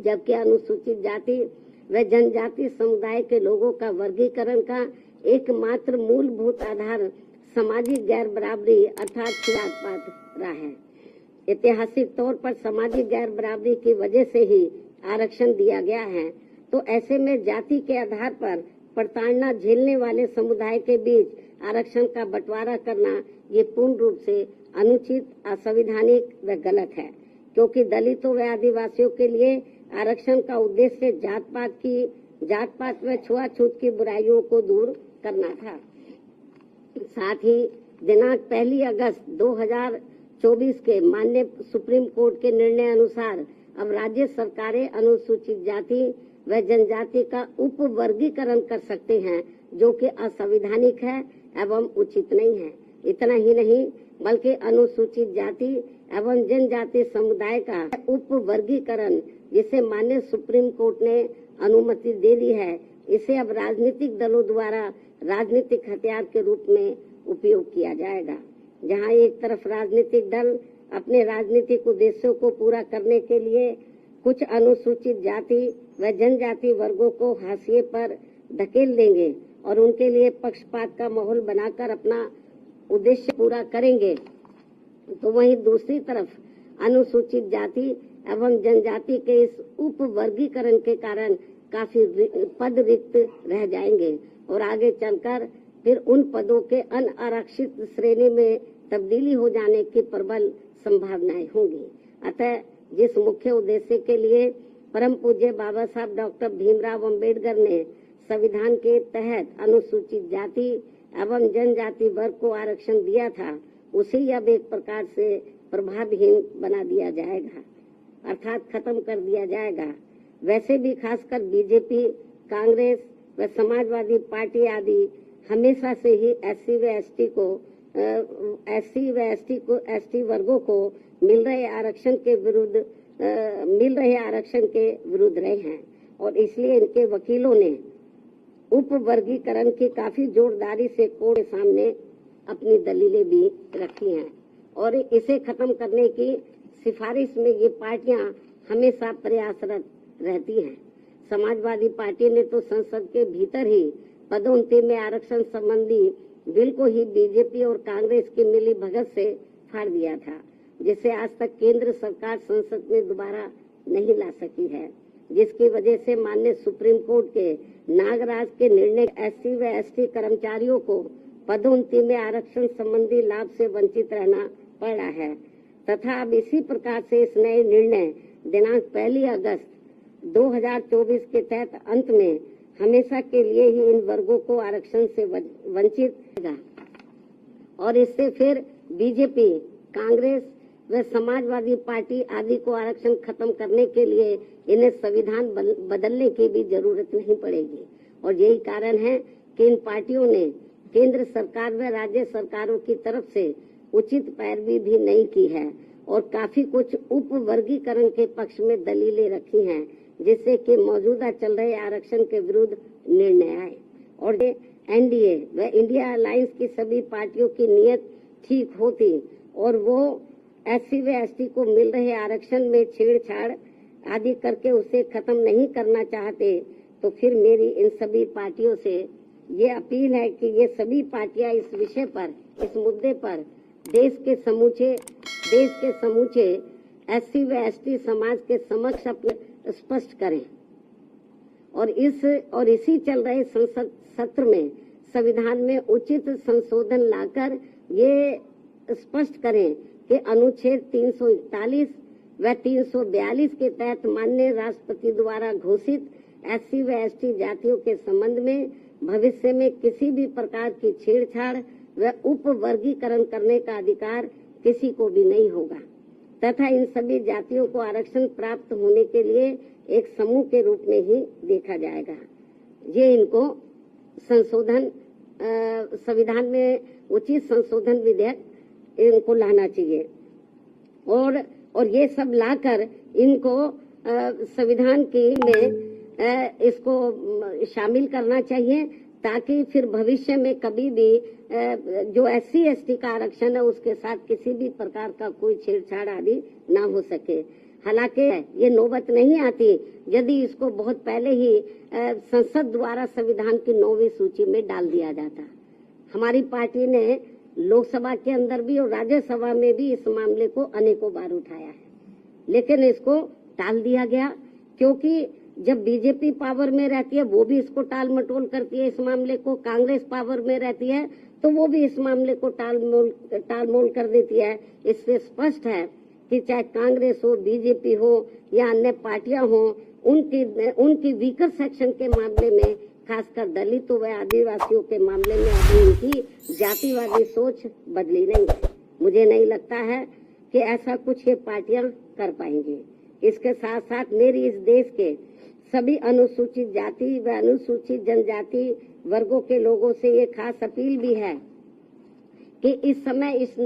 जबकि अनुसूचित जाति व जनजाति समुदाय के लोगों का वर्गीकरण का एकमात्र मूलभूत आधार सामाजिक गैर बराबरी अर्थात छुआछूत रहा है। ऐतिहासिक तौर पर सामाजिक गैर बराबरी की वजह से ही आरक्षण दिया गया है, तो ऐसे में जाति के आधार पर प्रताड़ना झेलने वाले समुदाय के बीच आरक्षण का बंटवारा करना ये पूर्ण रूप से अनुचित, असंवैधानिक व गलत है, क्योंकि दलितों व आदिवासियों के लिए आरक्षण का उद्देश्य जात पात व छुआछूत की बुराइयों को दूर करना था। साथ ही दिनांक 1 अगस्त 2024 के माननीय सुप्रीम कोर्ट के निर्णय अनुसार अब राज्य सरकारें अनुसूचित जाति व जनजाति का उप वर्गीकरण कर सकते हैं, जो कि असंवैधानिक है एवं उचित नहीं है। इतना ही नहीं बल्कि अनुसूचित जाति एवं जनजाति समुदाय का उप वर्गीकरण जिसे माननीय सुप्रीम कोर्ट ने अनुमति दे दी है, इसे अब राजनीतिक दलों द्वारा राजनीतिक हथियार के रूप में उपयोग किया जाएगा। जहां एक तरफ राजनीतिक दल अपने राजनीतिक उद्देश्यों को पूरा करने के लिए कुछ अनुसूचित जाति व जनजाति वर्गों को हाशिए पर धकेल देंगे और उनके लिए पक्षपात का माहौल बनाकर अपना उद्देश्य पूरा करेंगे, तो वहीं दूसरी तरफ अनुसूचित जाति एवं जनजाति के इस उप वर्गीकरण के कारण काफी पद रिक्त रह जाएंगे और आगे चलकर फिर उन पदों के अनारक्षित श्रेणी में तब्दीली हो जाने की प्रबल संभावनाएं होंगी। अतः जिस मुख्य उद्देश्य के लिए परम पूज्य बाबा साहब डॉक्टर भीमराव अंबेडकर ने संविधान के तहत अनुसूचित जाति एवं जनजाति वर्ग को आरक्षण दिया था, उसे अब एक प्रकार से प्रभावहीन बना दिया जाएगा, अर्थात खत्म कर दिया जाएगा। वैसे भी खासकर बीजेपी, कांग्रेस व समाजवादी पार्टी आदि हमेशा से ही एससी व एसटी वर्गों को मिल रहे आरक्षण के विरुद्ध रहे हैं और इसलिए इनके वकीलों ने उप वर्गीकरण की काफी जोरदारी से कोर्ट के सामने अपनी दलीलें भी रखी हैं और इसे खत्म करने की सिफारिश में ये पार्टियां हमेशा प्रयासरत रहती हैं। समाजवादी पार्टी ने तो संसद के भीतर ही पदोन्नति में आरक्षण संबंधी बिल को ही बीजेपी और कांग्रेस की मिली भगत से फाड़ दिया था, जिसे आज तक केंद्र सरकार संसद में दोबारा नहीं ला सकी है, जिसकी वजह से माननीय सुप्रीम कोर्ट के नागराज के निर्णय एससी व एसटी कर्मचारियों को पदोन्नति में आरक्षण संबंधी लाभ से वंचित रहना पड़ा है तथा अब इसी प्रकार से इस नए निर्णय दिनांक 1 अगस्त 2024 के तहत अंत में हमेशा के लिए ही इन वर्गों को आरक्षण से वंचित होगा और इससे फिर बीजेपी, कांग्रेस व समाजवादी पार्टी आदि को आरक्षण खत्म करने के लिए इन्हें संविधान बदलने की भी जरूरत नहीं पड़ेगी। और यही कारण है कि इन पार्टियों ने केंद्र सरकार व राज्य सरकारों की तरफ से उचित पैरवी भी नहीं की है और काफी कुछ उप वर्गीकरण के पक्ष में दलीलें रखी हैं, जिससे कि मौजूदा चल रहे आरक्षण के विरुद्ध निर्णय आए और एनडीए व इंडिया अलायंस की सभी पार्टियों की नीयत ठीक होती और वो एससी व एसटी को मिल रहे आरक्षण में छेड़छाड़ आदि करके उसे खत्म नहीं करना चाहते, तो फिर मेरी इन सभी पार्टियों से ये अपील है कि ये सभी पार्टियां इस विषय पर, इस मुद्दे पर देश के समूचे एससी व एसटी समाज के समक्ष अपने स्पष्ट करें और इसी चल रहे संसद सत्र में संविधान में उचित संशोधन लाकर ये स्पष्ट करें कि अनुच्छेद 341 व 342 के तहत माननीय राष्ट्रपति द्वारा घोषित एससी व एसटी जातियों के संबंध में भविष्य में किसी भी प्रकार की छेड़छाड़ व उप वर्गीकरण करने का अधिकार किसी को भी नहीं होगा तथा इन सभी जातियों को आरक्षण प्राप्त होने के लिए एक समूह के रूप में ही देखा जाएगा। ये इनको संशोधन संविधान में उचित संशोधन विधेयक इनको लाना चाहिए और ये सब लाकर इनको संविधान की में इसको शामिल करना चाहिए ताकि फिर भविष्य में कभी भी जो एससी एसटी का आरक्षण है उसके साथ किसी भी प्रकार का कोई छेड़छाड़ आदि ना हो सके। हालांकि ये नौबत नहीं आती यदि इसको बहुत पहले ही संसद द्वारा संविधान की 9वीं सूची में डाल दिया जाता। हमारी पार्टी ने लोकसभा के अंदर भी और राज्यसभा में भी इस मामले को अनेकों बार उठाया है, लेकिन इसको टाल दिया गया, क्योंकि जब बीजेपी पावर में रहती है वो भी इसको टाल मटोल करती है। इस मामले को कांग्रेस पावर में रहती है तो वो भी इस मामले को टालमोल कर देती है। इससे स्पष्ट है कि चाहे कांग्रेस हो, बीजेपी हो या अन्य पार्टियां हो, उनकी वीकर सेक्शन के मामले में, खासकर दलितों व आदिवासियों के मामले में अभी उनकी जातिवादी सोच बदली नहीं है। मुझे नहीं लगता है कि ऐसा कुछ ये पार्टियां कर पाएंगी। इसके साथ साथ मेरी इस देश के सभी अनुसूचित जाति व अनुसूचित जनजाति वर्गों के लोगों से ये खास अपील भी है कि इस समय इस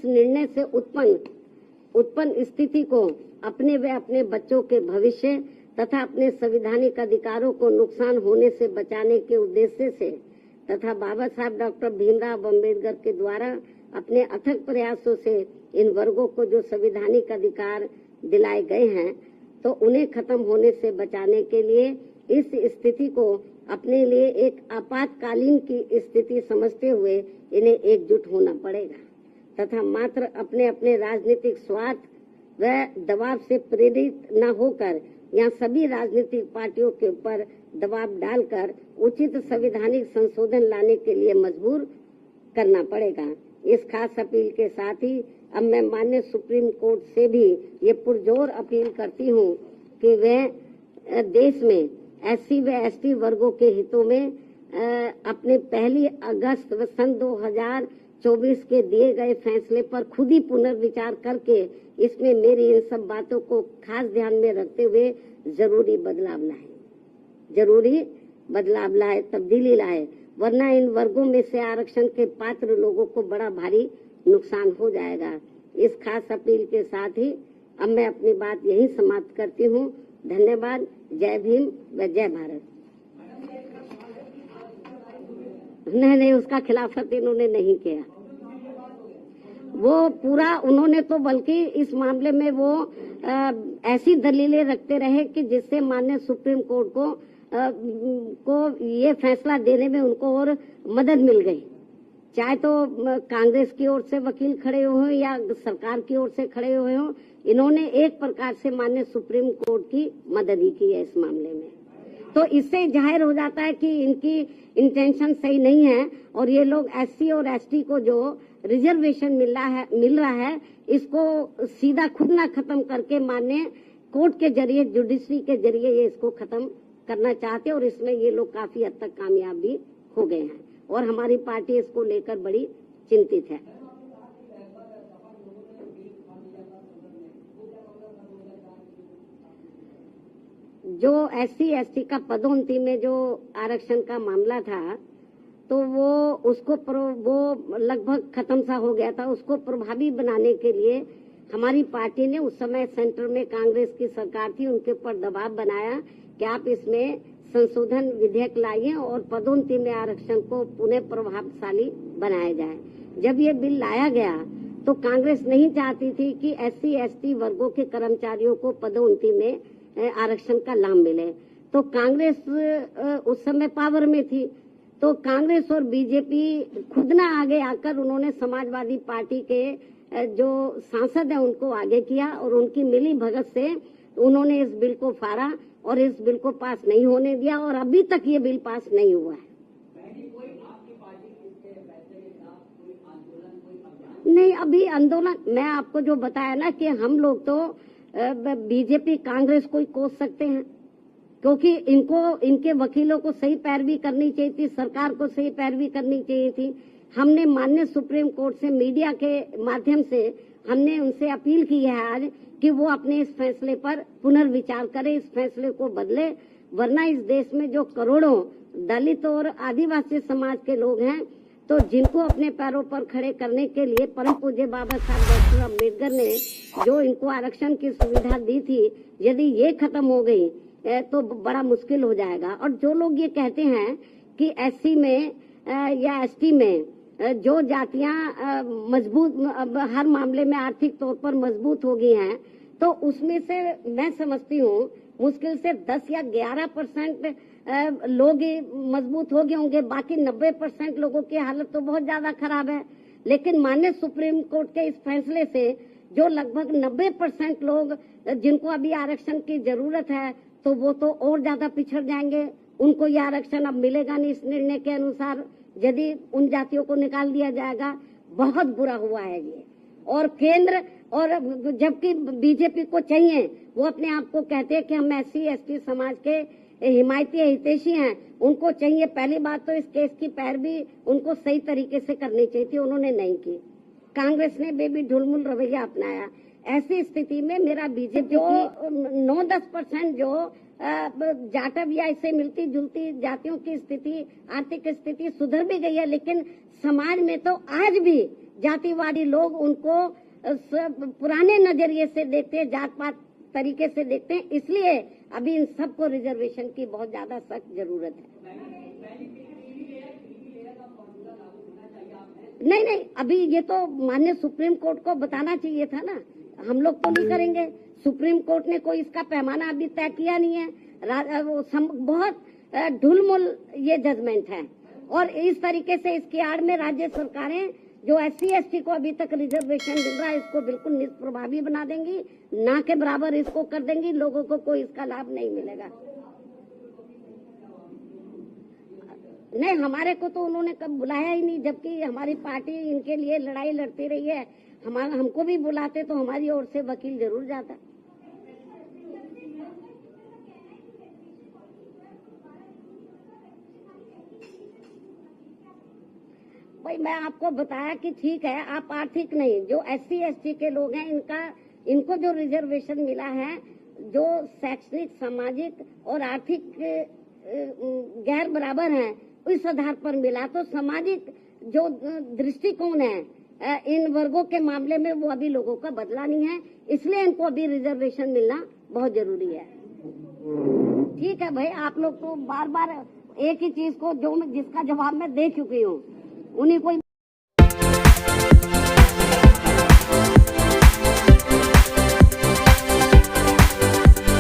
निर्णय से उत्पन्न स्थिति को अपने व अपने बच्चों के भविष्य तथा अपने संवैधानिक अधिकारों को नुकसान होने से बचाने के उद्देश्य से तथा बाबा साहब डॉक्टर भीमराव अम्बेडकर के द्वारा अपने अथक प्रयासों से इन वर्गों को जो संवैधानिक अधिकार दिलाए गए हैं, तो उन्हें खत्म होने से बचाने के लिए इस स्थिति को अपने लिए एक आपातकालीन की स्थिति समझते हुए इन्हें एकजुट होना पड़ेगा तथा मात्र अपने अपने राजनीतिक स्वार्थ व दबाव से प्रेरित न होकर यहाँ सभी राजनीतिक पार्टियों के ऊपर दबाव डालकर उचित संवैधानिक संशोधन लाने के लिए मजबूर करना पड़ेगा। इस खास अपील के साथ ही अब मैं माननीय सुप्रीम कोर्ट से भी ये पुरजोर अपील करती हूँ कि वह देश में SC व ST वर्गों के हितों में अपने 1 अगस्त सन 2024 के दिए गए फैसले पर खुद ही पुनर्विचार करके इसमें मेरी इन सब बातों को खास ध्यान में रखते हुए जरूरी बदलाव लाए, तब्दीली लाए, वरना इन वर्गों में से आरक्षण के पात्र लोगों को बड़ा भारी नुकसान हो जाएगा। इस खास अपील के साथ ही अब मैं अपनी बात यही समाप्त करती हूँ। धन्यवाद। जय भीम व जय भारत। नहीं, उसका खिलाफत इन्होंने नहीं किया। वो पूरा उन्होंने तो बल्कि इस मामले में वो ऐसी दलीलें रखते रहे कि जिससे माननीय सुप्रीम कोर्ट को ये फैसला देने में उनको और मदद मिल गई। चाहे तो कांग्रेस की ओर से वकील खड़े हुए या सरकार की ओर से खड़े हुए हों, इन्होंने एक प्रकार से माननीय सुप्रीम कोर्ट की मदद ही की है इस मामले में। तो इससे जाहिर हो जाता है कि इनकी इंटेंशन सही नहीं है और ये लोग SC और ST को जो रिजर्वेशन मिल रहा है इसको सीधा खुद ना खत्म करके माननीय कोर्ट के जरिए, जुडिशरी के जरिए ये इसको खत्म करना चाहते हैं और इसमें ये लोग काफी हद तक कामयाब भी हो गए हैं और हमारी पार्टी इसको लेकर बड़ी चिंतित है। जो SC ST का पदोन्नति में जो आरक्षण का मामला था तो वो लगभग खत्म सा हो गया था। उसको प्रभावी बनाने के लिए हमारी पार्टी ने उस समय सेंटर में कांग्रेस की सरकार थी, उनके ऊपर दबाव बनाया कि आप इसमें संशोधन विधेयक लाइए और पदोन्नति में आरक्षण को पुनः प्रभावशाली बनाया जाए। जब ये बिल लाया गया तो कांग्रेस नहीं चाहती थी कि SC ST वर्गों के कर्मचारियों को पदोन्नति में आरक्षण का लाभ मिले। तो कांग्रेस उस समय पावर में थी, तो कांग्रेस और बीजेपी खुद ना आगे आकर उन्होंने समाजवादी पार्टी के जो सांसद हैं उनको आगे किया और उनकी मिली भगत से उन्होंने इस बिल को फाड़ा और इस बिल को पास नहीं होने दिया और अभी तक ये बिल पास नहीं हुआ है। नहीं, अभी आंदोलन मैं आपको जो बताया ना कि हम लोग तो बीजेपी कांग्रेस को ही कोस सकते हैं, क्योंकि इनके वकीलों को सही पैरवी करनी चाहिए थी, सरकार को सही पैरवी करनी चाहिए थी। हमने माननीय सुप्रीम कोर्ट से मीडिया के माध्यम से हमने उनसे अपील की है आज कि वो अपने इस फैसले पर पुनर्विचार करें, इस फैसले को बदले, वरना इस देश में जो करोड़ों दलित और आदिवासी समाज के लोग हैं तो जिनको अपने पैरों पर खड़े करने के लिए परम पूज्य बाबा साहब डॉक्टर अम्बेडकर ने जो इनको आरक्षण की सुविधा दी थी, यदि ये खत्म हो गई तो बड़ा मुश्किल हो जाएगा। और जो लोग ये कहते हैं कि SC में या ST में जो जातियां मजबूत हर मामले में आर्थिक तौर पर मजबूत हो गई हैं, तो उसमें से मैं समझती हूँ मुश्किल से 10 या 11% लोग ही मजबूत हो गए होंगे, बाकी 90% लोगों की हालत तो बहुत ज्यादा खराब है। लेकिन माननीय सुप्रीम कोर्ट के इस फैसले से जो लगभग 90% लोग जिनको अभी आरक्षण की जरूरत है, तो वो तो और ज्यादा पिछड़ जाएंगे। उनको ये आरक्षण अब मिलेगा नहीं इस निर्णय के अनुसार, यदि उन जातियों को निकाल दिया जाएगा। बहुत बुरा हुआ है ये। और केंद्र और जबकि बीजेपी को चाहिए, वो अपने आप को कहते हैं कि हम SC/ST समाज के हिमायती हितैषी हैं, उनको चाहिए पहली बात तो इस केस की पैरवी उनको सही तरीके से करनी चाहिए थी, उन्होंने नहीं की। कांग्रेस ने बेबी ढुलमुल रवैया अपनाया। ऐसी स्थिति में मेरा बीजेपी की 9-10% जो जाटव या इससे मिलती जुलती जातियों की स्थिति, आर्थिक स्थिति सुधर भी गई है, लेकिन समाज में तो आज भी जातिवादी लोग उनको पुराने नजरिए से देखते हैं, जात पात तरीके से देखते हैं। इसलिए अभी इन सबको रिजर्वेशन की बहुत ज्यादा सख्त जरूरत है। नहीं, अभी ये तो माननीय सुप्रीम कोर्ट को बताना चाहिए था ना, हम लोग तो नहीं करेंगे। सुप्रीम कोर्ट ने कोई इसका पैमाना अभी तय किया नहीं है। बहुत ढुलमुल ये जजमेंट है, और इस तरीके से इसकी आड़ में राज्य सरकारें जो SC/ST को अभी तक रिजर्वेशन मिल रहा है, इसको बिल्कुल निष्प्रभावी बना देंगी, ना के बराबर इसको कर देंगी। लोगों को कोई इसका लाभ नहीं मिलेगा। नहीं, हमारे को तो उन्होंने कब बुलाया ही नहीं, जबकि हमारी पार्टी इनके लिए लड़ाई लड़ती रही है। हमको भी बुलाते तो हमारी ओर से वकील जरूर जाता। भाई मैं आपको बताया कि ठीक है, आप आर्थिक नहीं, जो SC/ST के लोग हैं इनको जो रिजर्वेशन मिला है, जो शैक्षणिक, सामाजिक और आर्थिक गैर बराबर हैं, इस आधार पर मिला। तो सामाजिक जो दृष्टिकोण है इन वर्गों के मामले में, वो अभी लोगों का बदला नहीं है, इसलिए इनको अभी रिजर्वेशन मिलना बहुत जरूरी है। ठीक है भाई, आप लोग तो बार बार एक ही चीज को जिसका जवाब मैं दे चुकी हूँ, उन्हीं को